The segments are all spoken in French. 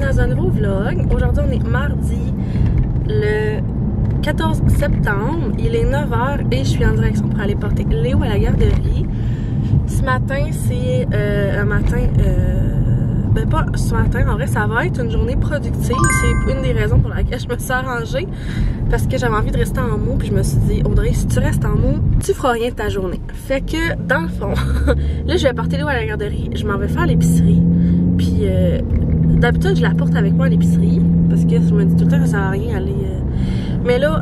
dans un nouveau vlog. Aujourd'hui, on est mardi le 14 septembre. Il est 9h et je suis en direction pour aller porter Léo à la garderie. Ce matin, c'est un matin... ben pas ce matin, en vrai, ça va être une journée productive. C'est une des raisons pour laquelle je me suis arrangée. Parce que j'avais envie de rester en mou. Puis je me suis dit, Audrey, si tu restes en mou, tu feras rien de ta journée. Fait que, dans le fond, là, je vais porter Léo à la garderie. Je m'en vais faire l'épicerie. Puis, d'habitude, je la porte avec moi à l'épicerie. Parce que je me dis tout le temps que ça sert à rien aller... Mais là,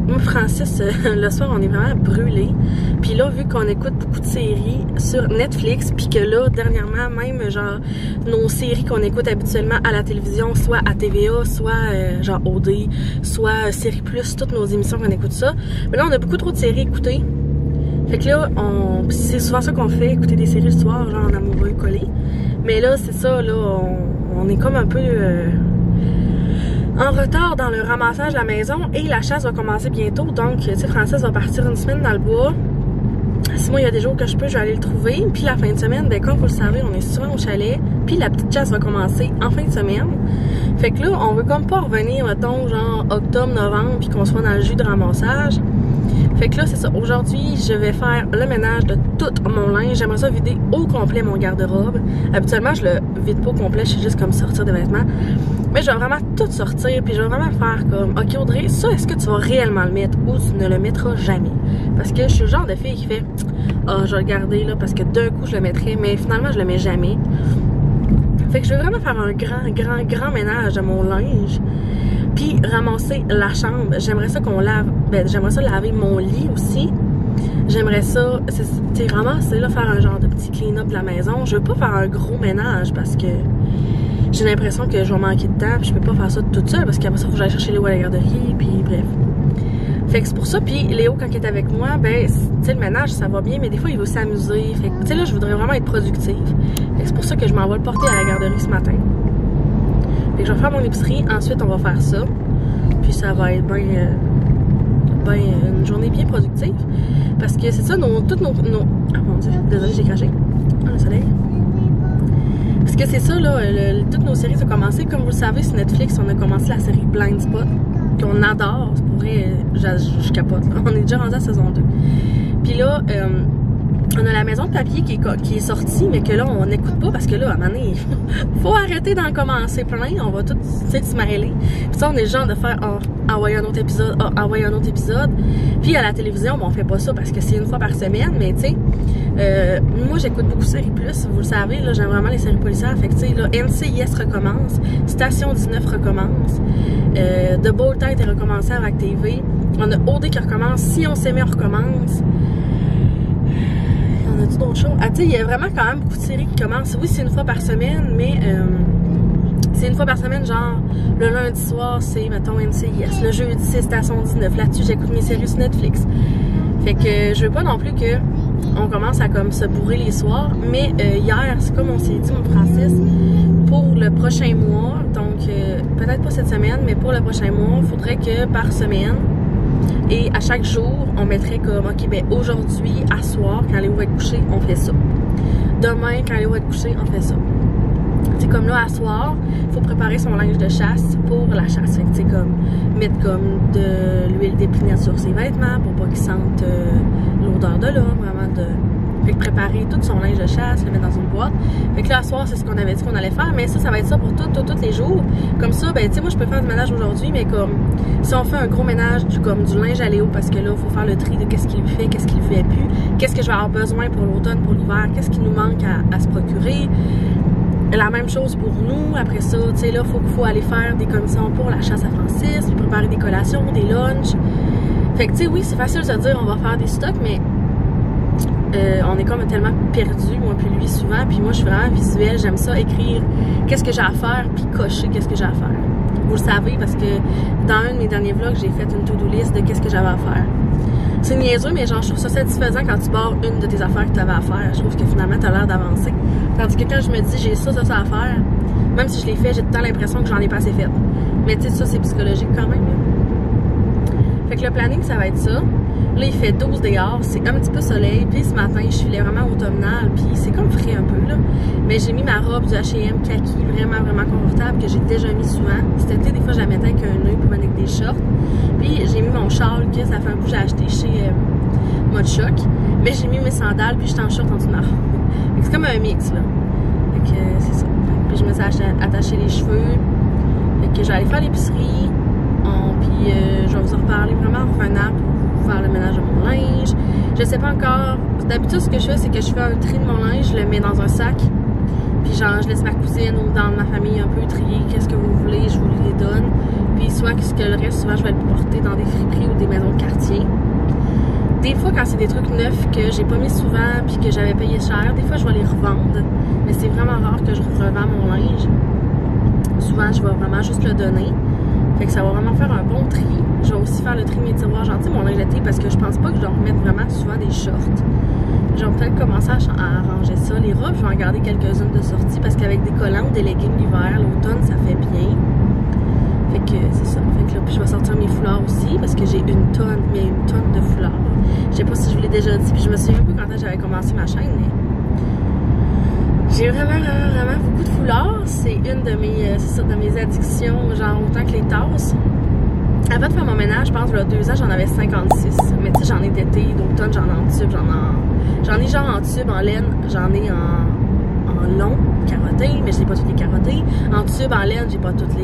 moi, Francis, le soir, on est vraiment brûlés. Puis là, vu qu'on écoute beaucoup de séries sur Netflix, puis que là, dernièrement, même, genre, nos séries qu'on écoute habituellement à la télévision, soit à TVA, soit, genre, OD, soit Série Plus, toutes nos émissions qu'on écoute ça. Mais là, on a beaucoup trop de séries écoutées. Fait que là, c'est souvent ça qu'on fait, écouter des séries le soir, genre, en amoureux collés. Mais là, c'est ça, là, on est comme un peu... en retard dans le ramassage de la maison et la chasse va commencer bientôt. Donc, tu sais, Francis va partir une semaine dans le bois. Si moi, il y a des jours que je peux, je vais aller le trouver. Puis la fin de semaine, ben comme vous le savez, on est souvent au chalet. Puis la petite chasse va commencer en fin de semaine. Fait que là, on veut comme pas revenir, mettons, genre octobre, novembre, puis qu'on soit dans le jus de ramassage. Fait que là, c'est ça. Aujourd'hui, je vais faire le ménage de tout mon linge. J'aimerais ça vider au complet mon garde-robe. Habituellement, je le vide pas au complet. Je sais juste comme sortir des vêtements. Mais je vais vraiment tout sortir. Puis je vais vraiment faire comme, OK Audrey, ça, est-ce que tu vas réellement le mettre ou tu ne le mettras jamais? Parce que je suis le genre de fille qui fait, je vais le garder là parce que d'un coup, je le mettrai. Mais finalement, je le mets jamais. Fait que je vais vraiment faire un grand ménage de mon linge. Puis ramasser la chambre. J'aimerais ça qu'on lave. Ben, j'aimerais ça laver mon lit aussi. J'aimerais ça, tu sais, ramasser, là, faire un genre de petit clean-up de la maison. Je veux pas faire un gros ménage parce que j'ai l'impression que je vais manquer de temps. Puis je peux pas faire ça toute seule parce qu'après ça, faut que j'aille chercher Léo à la garderie. Puis bref. Fait que c'est pour ça. Puis Léo, quand il est avec moi, ben, tu sais, le ménage, ça va bien. Mais des fois, il veut s'amuser. Fait que, tu sais, là, je voudrais vraiment être productive. Fait que c'est pour ça que je m'en vais le porter à la garderie ce matin. Fait que je vais faire mon épicerie, ensuite on va faire ça. Puis ça va être une journée bien productive. Parce que c'est ça, toutes nos... Ah mon dieu, désolé, j'ai craché. Ah, le soleil. Parce que c'est ça, là, toutes nos séries ont commencé. Comme vous le savez, sur Netflix, on a commencé la série Blind Spot, qu'on adore. C'est pour vrai, je capote. Là. On est déjà rendu à saison 2. Puis là... on a la maison de papier qui est sortie, mais que là, on n'écoute pas parce que là, à un moment donné, faut arrêter d'en commencer plein. On va tout, tu sais, se mêler. Puis ça, on est le genre de faire, envoyer un autre épisode, envoyer un autre épisode. Puis à la télévision, bon, on fait pas ça parce que c'est une fois par semaine, mais tu sais, moi, j'écoute beaucoup Série Plus. Vous le savez, là, j'aime vraiment les séries policières. Fait que tu sais, là, NCIS recommence, Station 19 recommence, The Bold Tête est recommencé avec TV. On a OD qui recommence, Si on s'aimait, on recommence. On a-tu d'autres choses? Ah, tu sais, il y a vraiment quand même beaucoup de séries qui commencent. Oui, c'est une fois par semaine, mais c'est une fois par semaine, genre, le lundi soir, c'est, mettons, NCIS. Le jeudi, c'est Station 19. Là-dessus, j'écoute mes séries sur Netflix. Fait que je veux pas non plus que on commence à comme se bourrer les soirs. Mais hier, c'est comme on s'est dit, mon Francis, pour le prochain mois, donc peut-être pas cette semaine, mais pour le prochain mois, il faudrait que par semaine, et à chaque jour, on mettrait comme, OK, ben aujourd'hui, à soir, quand Léo va être couché, on fait ça. Demain, quand Léo va être couché, on fait ça. C'est comme là, à soir, il faut préparer son linge de chasse pour la chasse. Fait que, tu sais, comme, mettre comme de l'huile d'épinette sur ses vêtements pour pas qu'il sente l'odeur de l'homme, vraiment de... Fait que préparer tout son linge de chasse, le mettre dans une boîte. Fait que là, à soir, c'est ce qu'on avait dit qu'on allait faire. Mais ça va être ça pour tous les jours. Comme ça, ben, tu sais, moi, je peux faire du ménage aujourd'hui, mais comme, si on fait un gros ménage du linge à Léo, parce que là, il faut faire le tri de qu'est-ce qu'il lui fait, qu'est-ce qu'il lui fait plus, qu'est-ce que je vais avoir besoin pour l'automne, pour l'hiver, qu'est-ce qui nous manque à se procurer. La même chose pour nous. Après ça, tu sais, là, faut aller faire des commissions pour la chasse à Francis, lui préparer des collations, des lunchs. Fait que, tu sais, oui, c'est facile de se dire, on va faire des stocks, mais on est comme tellement perdu, moi puis lui souvent, puis moi je suis vraiment visuelle, j'aime ça écrire qu'est-ce que j'ai à faire, puis cocher qu'est-ce que j'ai à faire. Vous le savez parce que dans un de mes derniers vlogs, j'ai fait une to-do list de qu'est-ce que j'avais à faire. C'est niaiseux, mais genre je trouve ça satisfaisant quand tu barres une de tes affaires que tu avais à faire. Je trouve que finalement tu as l'air d'avancer. Tandis que quand je me dis j'ai ça à faire, même si je l'ai fait, j'ai tout le temps l'impression que j'en ai pas assez fait. Mais tu sais, ça c'est psychologique quand même. Fait que le planning, ça va être ça. Là, il fait 12 dehors, c'est un petit peu soleil. Puis ce matin, je filais vraiment automnal, puis c'est comme frais un peu, là. Mais j'ai mis ma robe du H&M kaki, vraiment, vraiment confortable, que j'ai déjà mis souvent. Cet été, des fois, je la mettais avec un nœud pour mettre avec des shorts. Puis j'ai mis mon châle, que ça fait un coup, j'ai acheté chez Mode Choc. Mais j'ai mis mes sandales, puis j'étais en short en dessous de ma robe. C'est comme un mix, là. Fait que c'est ça. Puis je me suis attaché les cheveux. Fait que j'allais faire l'épicerie. Puis je vais vous en reparler vraiment en revenant pour faire le ménage de mon linge. Je sais pas encore. D'habitude, ce que je fais, c'est que je fais un tri de mon linge, je le mets dans un sac. Puis genre, je laisse ma cousine ou dans ma famille un peu trier qu'est-ce que vous voulez, je vous les donne. Puis soit que le reste, souvent, je vais le porter dans des friperies ou des maisons de quartier. Des fois, quand c'est des trucs neufs que j'ai pas mis souvent puis que j'avais payé cher, des fois, je vais les revendre. Mais c'est vraiment rare que je revends mon linge. Souvent, je vais vraiment juste le donner. Fait que ça va vraiment faire un bon tri. Je vais aussi faire le tri de mes tiroirs gentils, mon linge d'été, parce que je pense pas que je dois remettre vraiment souvent des shorts. Je vais peut-être commencer à arranger ça. Les robes, je vais en garder quelques-unes de sortie parce qu'avec des collants ou des leggings l'hiver, l'automne, ça fait bien. Fait que c'est ça. Fait que là, puis je vais sortir mes foulards aussi parce que j'ai une tonne de foulards. Je sais pas si je vous l'ai déjà dit, puis je me souviens un peu quand j'avais commencé ma chaîne, mais j'ai vraiment beaucoup de foulards. C'est une de mes addictions, genre autant que les tasses. Avant de faire mon ménage, je pense qu'il y a 2 ans, j'en avais 56. Mais tu sais, j'en ai d'été, d'automne, j'en ai en tube, j'en ai genre en tube, en laine, j'en ai en long, carotté, mais je n'ai pas toutes les carottées. En tube, en laine, j'ai pas toutes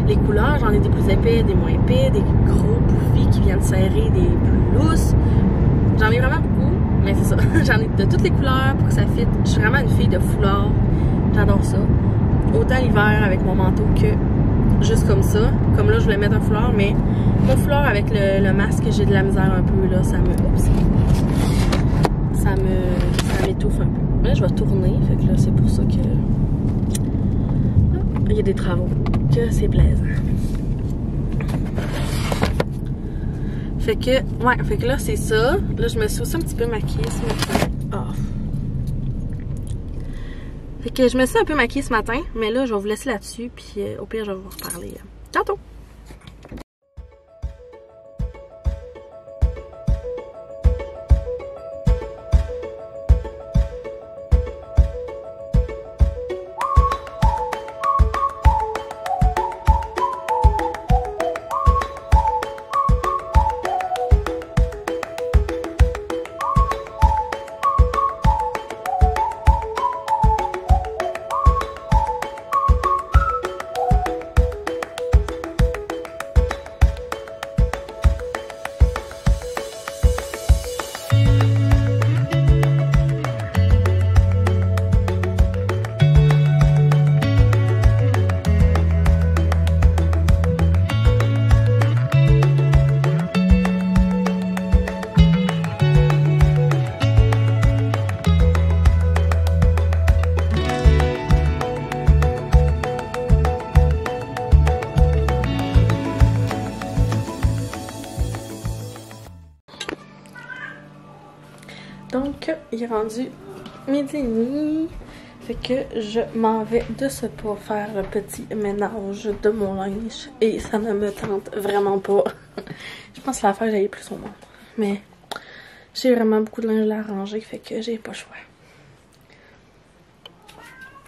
les couleurs. J'en ai des plus épais, des moins épais, des gros bouffis qui viennent serrer, des plus lousses. J'en ai vraiment beaucoup. Mais c'est ça, j'en ai de toutes les couleurs pour que ça fitte. Je suis vraiment une fille de foulard. J'adore ça. Autant l'hiver avec mon manteau que juste comme ça. Comme là, je voulais mettre un foulard, mais mon foulard avec le masque, j'ai de la misère un peu, là. Ça m'étouffe un peu. Là, je vais tourner, fait que là, c'est pour ça que il y a des travaux. Que c'est plaisant. Fait que là, c'est ça. Là, je me suis aussi un petit peu maquillée ce matin. Oh. Fait que je me suis un peu maquillée ce matin, mais là, je vais vous laisser là-dessus, puis au pire, je vais vous reparler tantôt. Donc, il est rendu midi et demi. Fait que je m'en vais de ce pas faire le petit ménage de mon linge. Et ça ne me tente vraiment pas. Je pense que l'affaire, j'allais plus au monde. Mais j'ai vraiment beaucoup de linge à ranger. Fait que j'ai pas le choix.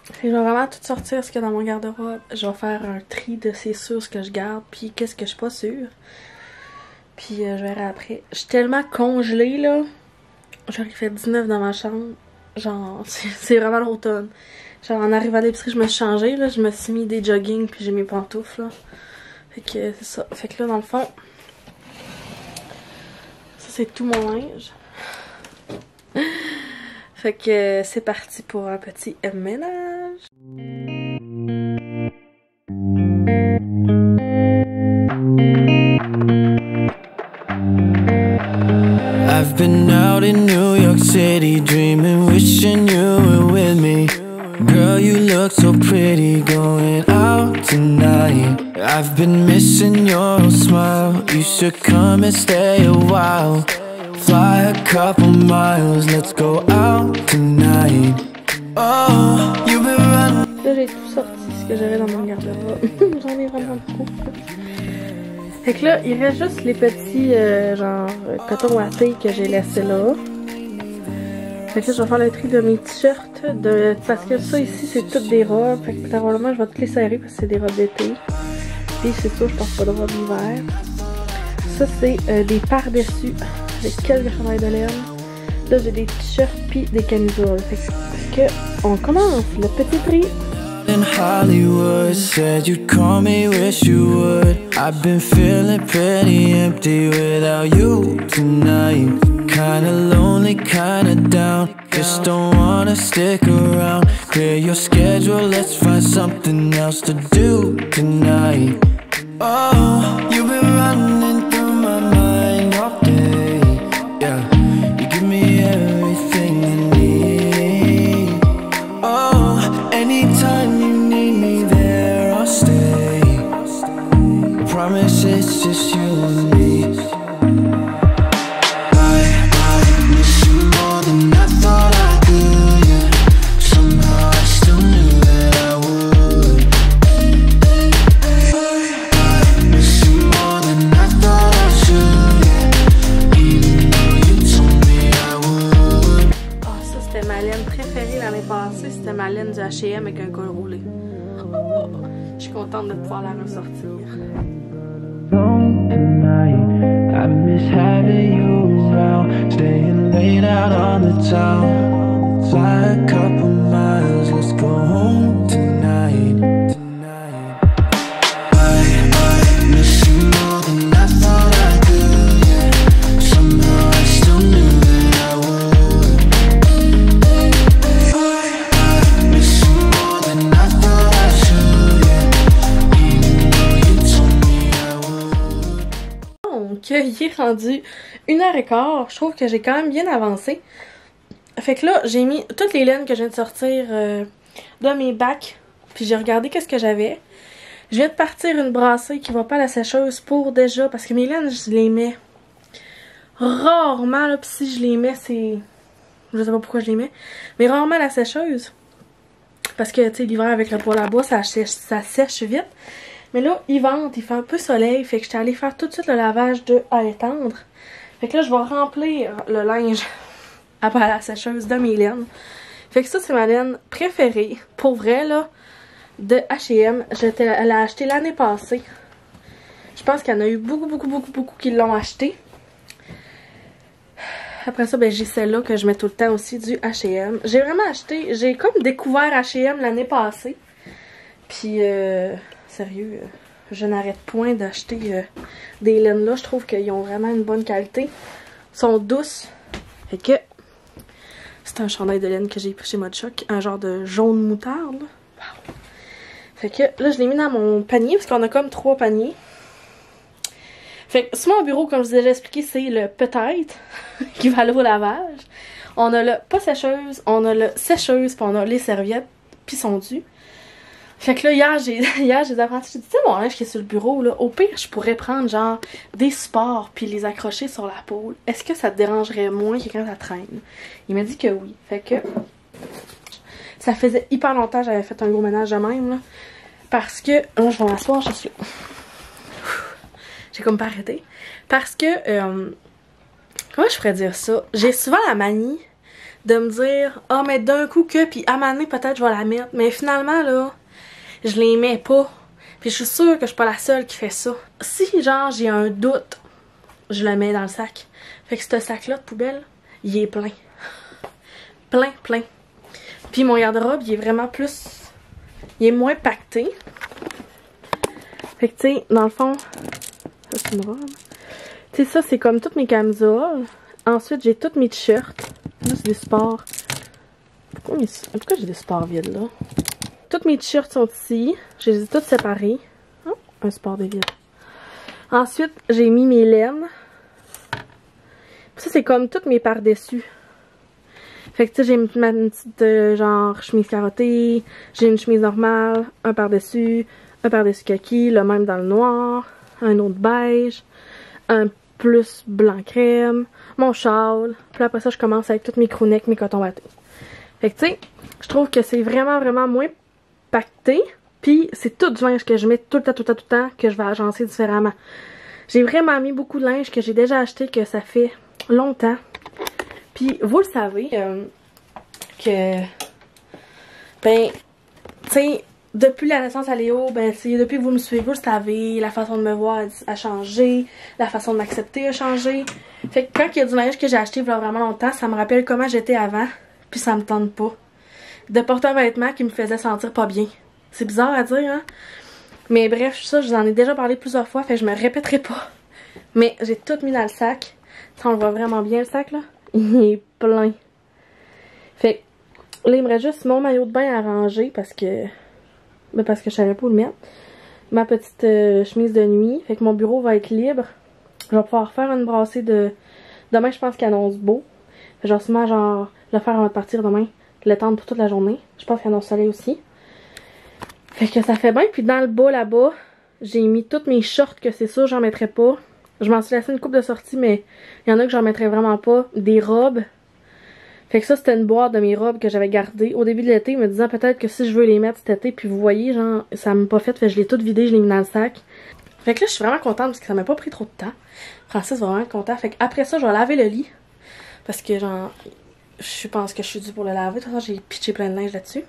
Fait que je vais vraiment tout sortir ce qu'il y a dans mon garde-robe. Je vais faire un tri de c'est sûr ce que je garde. Puis qu'est-ce que je suis pas sûre. Puis je verrai après. Je suis tellement congelée là. Genre, il fait 19 dans ma chambre. Genre, c'est vraiment l'automne. Genre, en arrivant à l'épicerie, je me suis changée, là. Je me suis mis des joggings, puis j'ai mes pantoufles, là. Fait que c'est ça. Fait que là, dans le fond, ça, c'est tout mon linge. Fait que c'est parti pour un petit ménage. I've been out in New York City, dreaming, wishing you were with me. Girl, you look so pretty, going out tonight. I've been missing your smile, you should come and stay a while. Fly a couple miles, let's go out tonight. Oh, you've been running. Là, j'ai tout sorti ce que j'avais dans mon garde-robe. J'en ai vraiment beaucoup. Fait que là, il reste juste les petits genre coton ouaté que j'ai laissé là. Fait que là, je vais faire le tri de mes t-shirts parce que ça ici c'est toutes des robes. Fait que probablement je vais toutes les serrer parce que c'est des robes d'été. Puis c'est sûr je porte pas de robe d'hiver. Ça c'est des par-dessus avec quelques chandails de laine. Là j'ai des t-shirts puis des camisoles. Fait que on commence le petit tri. In Hollywood, said you'd call me, wish you would. I've been feeling pretty empty without you tonight. Kinda lonely, kinda down. Just don't wanna stick around. Clear your schedule, let's find something else to do tonight. Oh, you've been running through my mind all day. Yeah, you give me everything I need. Oh, anytime you need me there, I'll stay. I promise it's just you and me. C'était ma laine du H&M avec un col roulé. Je suis contente de pouvoir la ressortir. I miss having you around, staying late out on the town. Fly a couple miles, let's go home tonight. I miss you more than I thought I could. Yeah. Somehow I still knew that I would. I miss you more than I thought I should. Yeah. Even though you told me I would. Donc, il est rendu 1h15. Je trouve que j'ai quand même bien avancé. Fait que là, j'ai mis toutes les laines que je viens de sortir de mes bacs. Puis j'ai regardé qu'est-ce que j'avais. Je viens de partir une brassée qui va pas à la sécheuse pour déjà. Parce que mes laines, je les mets rarement. Là, puis si je les mets, c'est... Je sais pas pourquoi je les mets. Mais rarement à la sécheuse. Parce que, tu sais, l'hiver avec le poêle à bois, ça sèche vite. Mais là, il vente, il fait un peu soleil. Fait que j'étais allée faire tout de suite le lavage de à étendre. Fait que là, je vais remplir le linge après la sécheuse de mes laines. Fait que ça, c'est ma laine préférée. Pour vrai, là, de H&M. Elle l'a acheté l'année passée. Je pense qu'il y en a eu beaucoup qui l'ont acheté. Après ça, ben, j'ai celle-là que je mets tout le temps aussi, du H&M. J'ai vraiment acheté... J'ai comme découvert H&M l'année passée. Puis, sérieux, je n'arrête point d'acheter des laines là. Je trouve qu'ils ont vraiment une bonne qualité. Ils sont douces. Fait que... C'est un chandail de laine que j'ai pris chez Mode Choc. Un genre de jaune moutarde. Wow. Fait que là, je l'ai mis dans mon panier. Parce qu'on a comme 3 paniers. Fait que sur mon bureau, comme je vous ai déjà expliqué, c'est le peut-être qui va aller au lavage. On a le pas sécheuse, on a le sécheuse, puis on a les serviettes, puis sont dues. Fait que là, hier, j'ai appris, j'ai dit, tu sais, mon linge qui est sur le bureau, là, au pire, je pourrais prendre, genre, des supports puis les accrocher sur la pôle. Est-ce que ça te dérangerait moins que quand ça traîne? Il m'a dit que oui. Fait que, ça faisait hyper longtemps que j'avais fait un gros ménage de même, là. Parce que, là, je vais m'asseoir, je suis là. J'ai comme pas arrêté. Parce que, comment je pourrais dire ça? J'ai souvent la manie de me dire, ah, mais d'un coup que, puis à ma main, peut-être je vais la mettre. Mais finalement, là, je les mets pas. Puis je suis sûre que je suis pas la seule qui fait ça. Si, genre, j'ai un doute, je le mets dans le sac. Fait que ce sac-là de poubelle, il est plein. Plein. Puis mon garde-robe, il est vraiment plus... Il est moins pacté. Fait que, tu sais, dans le fond... Ça, c'est une robe. Tu sais, ça, c'est comme toutes mes camisoles. Ensuite, j'ai tous mes t-shirts. Là, c'est des sports. Pourquoi j'ai des sports vides, là? Tous mes t-shirts sont ici. Je les ai tous séparés. Oh, un sport de vide. Ensuite, j'ai mis mes laines. Ça, c'est comme toutes mes par-dessus. Fait que, tu sais, j'ai ma petite, genre, chemise carottée. J'ai une chemise normale. Un par-dessus kaki. Le même dans le noir. Un autre beige. Un plus blanc crème. Mon châle. Puis après ça, je commence avec toutes mes crewnecks, mes cotons wattés. Fait que, tu sais, je trouve que c'est vraiment moins pacté. Puis, c'est tout du linge que je mets tout le temps, que je vais agencer différemment. J'ai vraiment mis beaucoup de linge que j'ai déjà acheté, que ça fait longtemps. Puis vous le savez que ben tu sais, depuis la naissance à Léo, ben depuis que vous me suivez, vous le savez, la façon de me voir a changé, la façon de m'accepter a changé. Fait que quand il y a du linge que j'ai acheté il y a vraiment longtemps, ça me rappelle comment j'étais avant, puis ça me tente pas de porter un vêtement qui me faisait sentir pas bien. C'est bizarre à dire, hein? Mais bref, ça, je vous en ai déjà parlé plusieurs fois, fait que je me répéterai pas. Mais j'ai tout mis dans le sac. Ça, on le voit vraiment bien, le sac, là. Il est plein. Fait que là, il me reste juste mon maillot de bain à ranger parce que je savais pas où le mettre. Ma petite chemise de nuit. Fait que mon bureau va être libre. Je vais pouvoir faire une brassée de... Demain, je pense qu'il annonce beau. Genre, sûrement, le faire avant de partir demain. Le tendre pour toute la journée. Je pense qu'il annonce soleil aussi. Fait que ça fait bien. Puis dans le bas, là-bas, j'ai mis toutes mes shorts que c'est sûr, j'en mettrais pas. Je m'en suis laissé une coupe de sortie, mais il y en a que j'en mettrais vraiment pas. Des robes. Fait que ça, c'était une boîte de mes robes que j'avais gardées au début de l'été, me disant peut-être que si je veux les mettre cet été, puis vous voyez, genre, ça m'a pas fait, fait que je l'ai toutes vidées, je l'ai mis dans le sac. Fait que là, je suis vraiment contente parce que ça m'a pas pris trop de temps. Francis va vraiment être content. Fait que après ça, je vais laver le lit. Parce que, genre, je pense que je suis due pour le laver. De toute façon, j'ai pitché plein de linge là-dessus.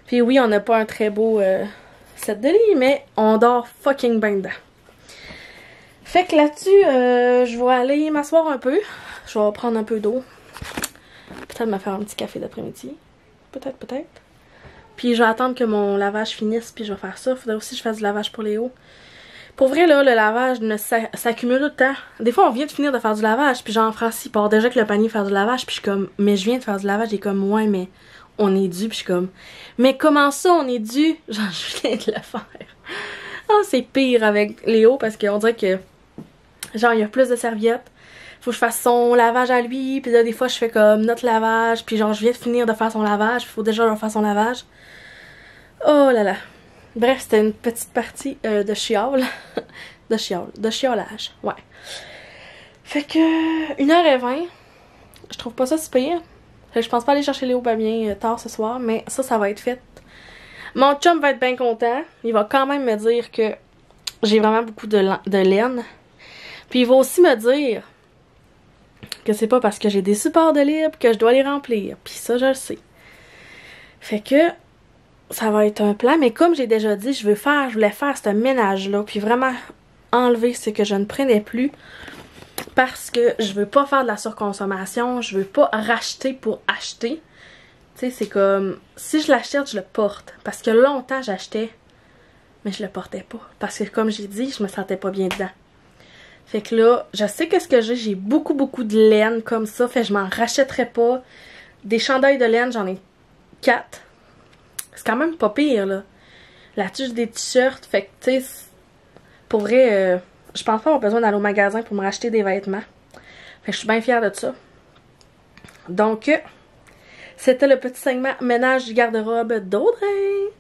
Puis oui, on n'a pas un très beau set de lit, mais on dort fucking bien dedans. Fait que là-dessus, je vais aller m'asseoir un peu. Je vais prendre un peu d'eau. Peut-être me faire un petit café d'après-midi. Peut-être. Puis je vais attendre que mon lavage finisse, puis je vais faire ça. Faudrait aussi que je fasse du lavage pour Léo. Pour vrai, là, le lavage s'accumule tout le temps. Des fois, on vient de finir de faire du lavage, puis genre, Francis, il part déjà avec le panier faire du lavage, puis je suis comme, mais je viens de faire du lavage, il est comme, ouais, mais on est dû, puis je suis comme, mais comment ça, on est dû? Genre, je viens de le faire. Oh, c'est pire avec Léo, parce qu'on dirait que, genre, il y a plus de serviettes. Faut que je fasse son lavage à lui, puis là, des fois, je fais comme notre lavage, puis genre, je viens de finir de faire son lavage, il faut déjà leur faire son lavage. Oh là là. Bref, c'était une petite partie de chiole. de chiolage, ouais. Fait que 1h20, je trouve pas ça si pire. Fait que je pense pas aller chercher Léo bien tard ce soir, mais ça va être fait. Mon chum va être bien content. Il va quand même me dire que j'ai vraiment beaucoup de laine. Puis il va aussi me dire que c'est pas parce que j'ai des supports de libre que je dois les remplir. Puis ça, je le sais. Fait que ça va être un plan, mais comme j'ai déjà dit, je voulais faire ce ménage-là, puis vraiment enlever ce que je ne prenais plus, parce que je veux pas faire de la surconsommation, je veux pas racheter pour acheter. Tu sais, c'est comme, si je l'achète, je le porte, parce que longtemps j'achetais, mais je le portais pas, parce que comme j'ai dit, je me sentais pas bien dedans. Fait que là, je sais qu'est-ce que j'ai beaucoup de laine comme ça, fait que je m'en rachèterai pas. Des chandails de laine, j'en ai 4. C'est quand même pas pire, là. Là-dessus, j'ai des t-shirts. Fait que, tu sais, pour vrai, je pense pas avoir besoin d'aller au magasin pour me racheter des vêtements. Fait que je suis bien fière de ça. Donc, c'était le petit segment ménage du garde-robe d'Audrey.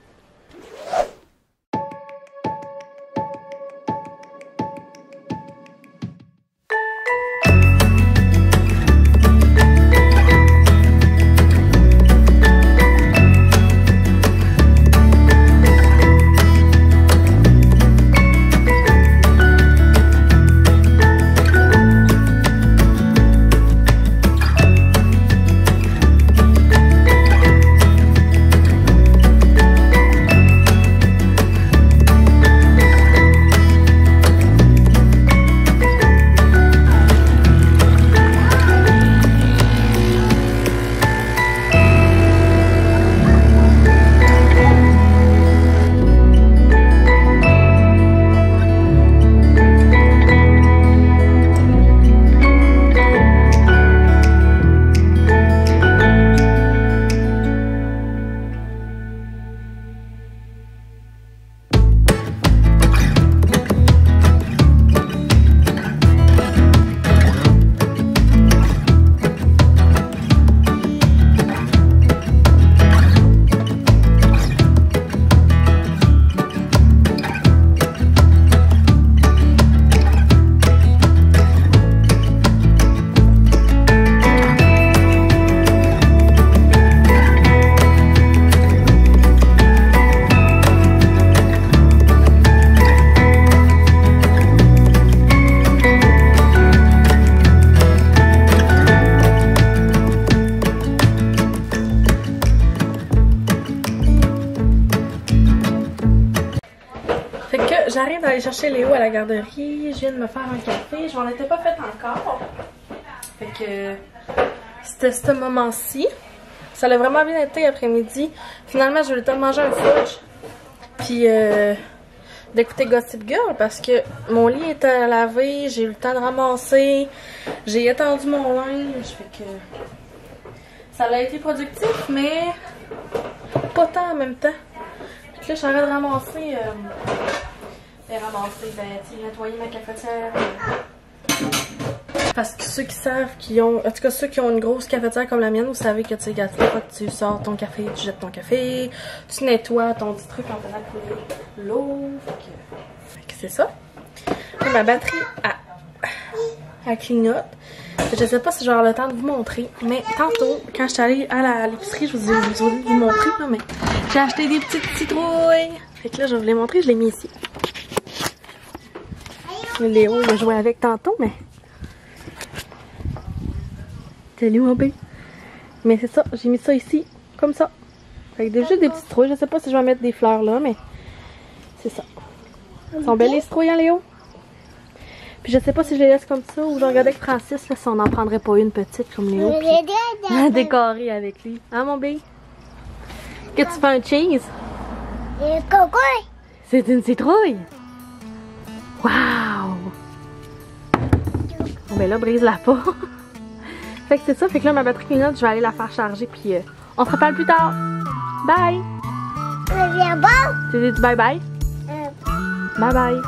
j'arrive d'aller chercher Léo à la garderie. Je viens de me faire un café. Je m'en étais pas fait encore. Fait que c'était ce moment-ci. Ça l'a vraiment bien été après-midi. Finalement, j'ai eu le temps de manger un fudge. Puis d'écouter Gossip Girl parce que mon lit était à laver. J'ai eu le temps de ramasser. J'ai étendu mon linge. Fait que ça a été productif, mais pas tant en même temps. Puis là, j'arrête de ramasser. Nettoyer ma cafetière. Parce que ceux qui savent, en tout cas ceux qui ont une grosse cafetière comme la mienne, vous savez que tu sais, tu sors ton café, tu jettes ton café, tu nettoies ton petit truc en faisant couler l'eau. Fait que c'est ça. Et ma batterie elle clignote. Je sais pas si j'aurai le temps de vous montrer, mais tantôt, quand je suis allée à l'épicerie, je vous ai dit de vous montrer, mais j'ai acheté des petites citrouilles. Fait que là, je vais vous les montrer, je l'ai mis ici. Léo, il a joué avec tantôt, mais... Salut, mon bébé. Mais c'est ça, j'ai mis ça ici, comme ça. Fait que juste des petites citrouilles. Je sais pas si je vais mettre des fleurs là, mais c'est ça. Elles sont belles les citrouilles, hein, Léo? Puis je sais pas si je les laisse comme ça ou je regardais avec Francis, là, si on n'en prendrait pas une petite comme Léo. Puis décorer avec lui. Hein, mon bébé? Que tu fais un cheese? C'est une citrouille? Wow! Bon, ben là, brise-la pas. Fait que c'est ça, fait que là, ma batterie clignote, je vais aller la faire charger, puis on se reparle plus tard. Bye! Tu dis bye bye? Bye bye!